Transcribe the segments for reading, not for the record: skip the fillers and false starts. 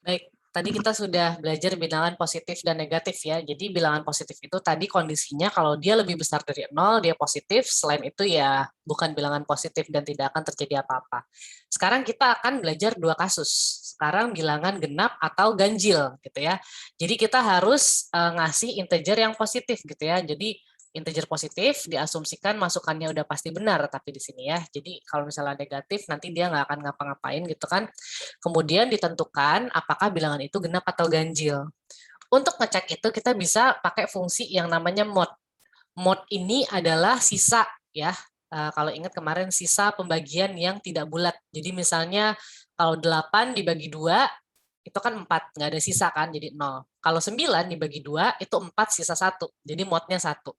Baik, tadi kita sudah belajar bilangan positif dan negatif ya. Jadi bilangan positif itu tadi kondisinya kalau dia lebih besar dari 0, dia positif. Selain itu ya bukan bilangan positif dan tidak akan terjadi apa-apa. Sekarang kita akan belajar dua kasus. Sekarang bilangan genap atau ganjil gitu ya. Jadi kita harus ngasih integer yang positif gitu ya. Jadi integer positif diasumsikan masukannya udah pasti benar tapi di sini ya. Jadi kalau misalnya negatif nanti dia nggak akan ngapa-ngapain gitu kan. Kemudian ditentukan apakah bilangan itu genap atau ganjil. Untuk ngecek itu kita bisa pakai fungsi yang namanya mod. Mod ini adalah sisa ya. Kalau ingat kemarin sisa pembagian yang tidak bulat. Jadi misalnya kalau 8 dibagi 2 itu kan 4, nggak ada sisa kan, jadi 0. Kalau 9 dibagi 2 itu 4 sisa 1, jadi modnya 1.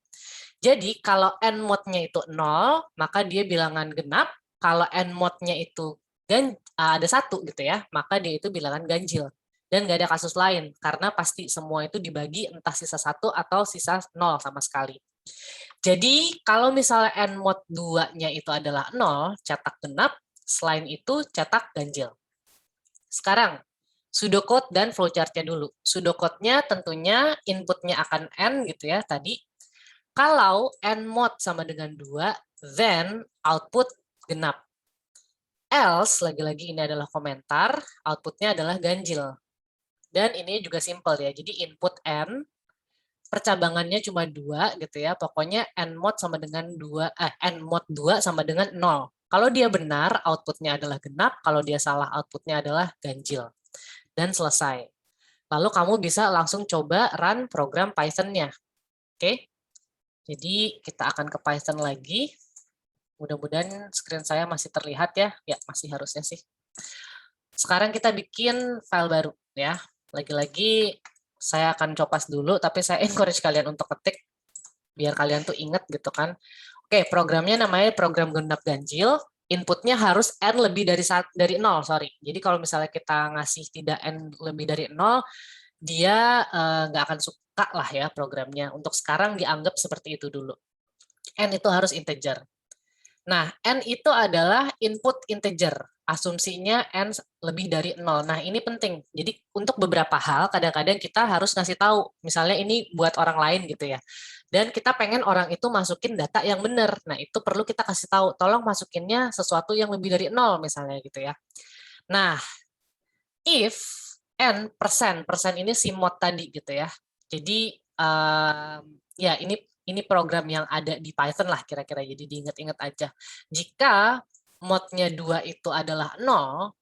Jadi kalau n modnya itu 0, maka dia bilangan genap. Kalau n modnya itu ada 1 gitu ya, maka dia itu bilangan ganjil. Dan nggak ada kasus lain, karena pasti semua itu dibagi entah sisa 1 atau sisa 0 sama sekali. Jadi kalau misalnya n mod 2-nya itu adalah 0, cetak genap, selain itu cetak ganjil. Sekarang, pseudocode dan flowchart-nya dulu. Pseudocode-nya tentunya input-nya akan n gitu ya tadi. Kalau n mod sama dengan 2, then output genap. Else, lagi-lagi ini adalah komentar, outputnya adalah ganjil. Dan ini juga simple ya, jadi input n, percabangannya cuma 2 gitu ya, pokoknya n mod sama dengan 2, n mod 2 sama dengan 0. Kalau dia benar, outputnya adalah genap, kalau dia salah, outputnya adalah ganjil. Dan selesai. Lalu kamu bisa langsung coba run program Python-nya. Oke? Jadi kita akan ke Python lagi. Mudah-mudahan screen saya masih terlihat ya. Ya, masih harusnya sih. Sekarang kita bikin file baru ya. Lagi-lagi saya akan copas dulu, tapi saya encourage kalian untuk ketik biar kalian tuh inget gitu kan. Oke, programnya namanya program genap ganjil. Inputnya harus n lebih dari 0, sorry. Jadi kalau misalnya kita ngasih tidak n lebih dari 0, dia nggak akan suka lah ya programnya. Untuk sekarang dianggap seperti itu dulu. N itu harus integer. Nah, N itu adalah input integer. Asumsinya N lebih dari 0. Nah, ini penting. Jadi, untuk beberapa hal, kadang-kadang kita harus ngasih tahu. Misalnya ini buat orang lain gitu ya. Dan kita pengen orang itu masukin data yang benar. Nah, itu perlu kita kasih tahu. Tolong masukinnya sesuatu yang lebih dari 0 misalnya gitu ya. Nah, if N persen, persen ini si mod tadi gitu ya. Jadi, ya ini program yang ada di Python lah kira-kira, jadi diingat-ingat aja. Jika modnya 2 itu adalah 0,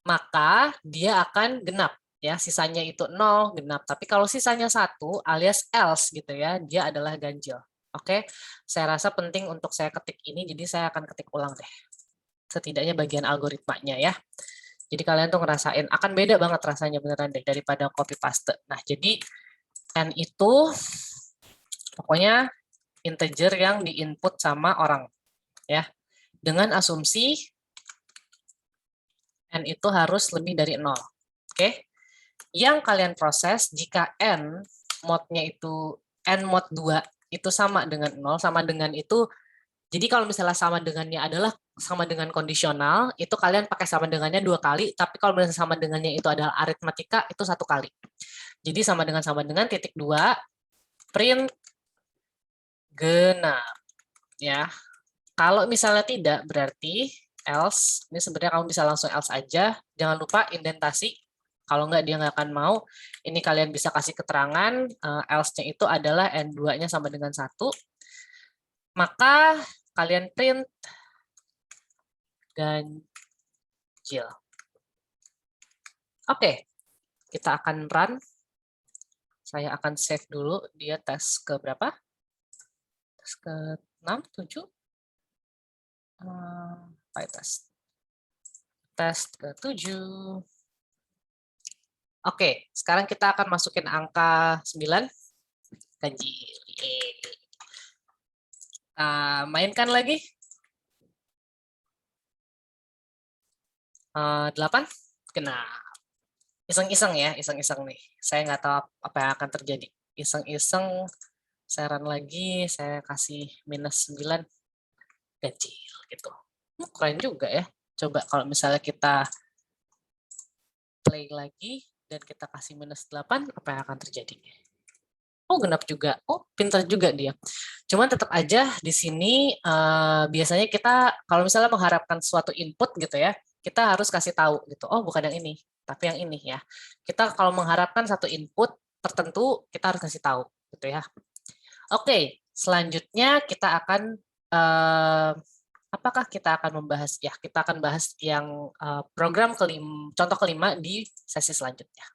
maka dia akan genap. Ya, sisanya itu 0, genap. Tapi kalau sisanya 1 alias else gitu ya, dia adalah ganjil. Oke, saya rasa penting untuk saya ketik ini, jadi saya akan ketik ulang deh. Setidaknya bagian algoritmanya ya. Jadi kalian tuh ngerasain, akan beda banget rasanya beneran deh daripada copy paste. Nah, jadi N itu pokoknya integer yang diinput sama orang ya. Dengan asumsi N itu harus lebih dari 0. Oke. Yang kalian proses jika N modnya itu N mod 2 itu sama dengan 0, sama dengan itu. Jadi kalau misalnya sama dengannya adalah sama dengan kondisional, itu kalian pakai sama dengannya 2 kali, tapi kalau misalnya sama dengannya itu adalah aritmatika, itu 1 kali. Jadi sama dengan titik 2, print genap. Ya. Kalau misalnya tidak, berarti else. Ini sebenarnya kamu bisa langsung else aja. Jangan lupa indentasi. Kalau nggak, dia nggak akan mau. Ini kalian bisa kasih keterangan, else-nya itu adalah N2-nya sama dengan 1. Maka kalian print ganjil. Oke, kita akan run. Saya akan save dulu, dia tes ke berapa? Tes ke 6, 7? Test. Tes ke 7. Oke, sekarang kita akan masukin angka 9. Ganjil. Mainkan lagi. 8. Kena. Iseng-iseng ya, iseng-iseng nih. Saya nggak tahu apa yang akan terjadi. Iseng-iseng, saya run lagi, saya kasih -9. Ganjil gitu. Keren juga ya. Coba kalau misalnya kita play lagi dan kita kasih -8, apa yang akan terjadi? Oh, genap juga. Oh, pintar juga dia. Cuman tetap aja di sini biasanya kita kalau misalnya mengharapkan suatu input gitu ya, kita harus kasih tahu gitu. Oh, bukan yang ini, tapi yang ini ya. Kita kalau mengharapkan satu input tertentu, kita harus kasih tahu gitu ya. Oke, selanjutnya kita akan apakah kita akan membahas ya? Kita akan bahas yang program contoh kelima di sesi selanjutnya.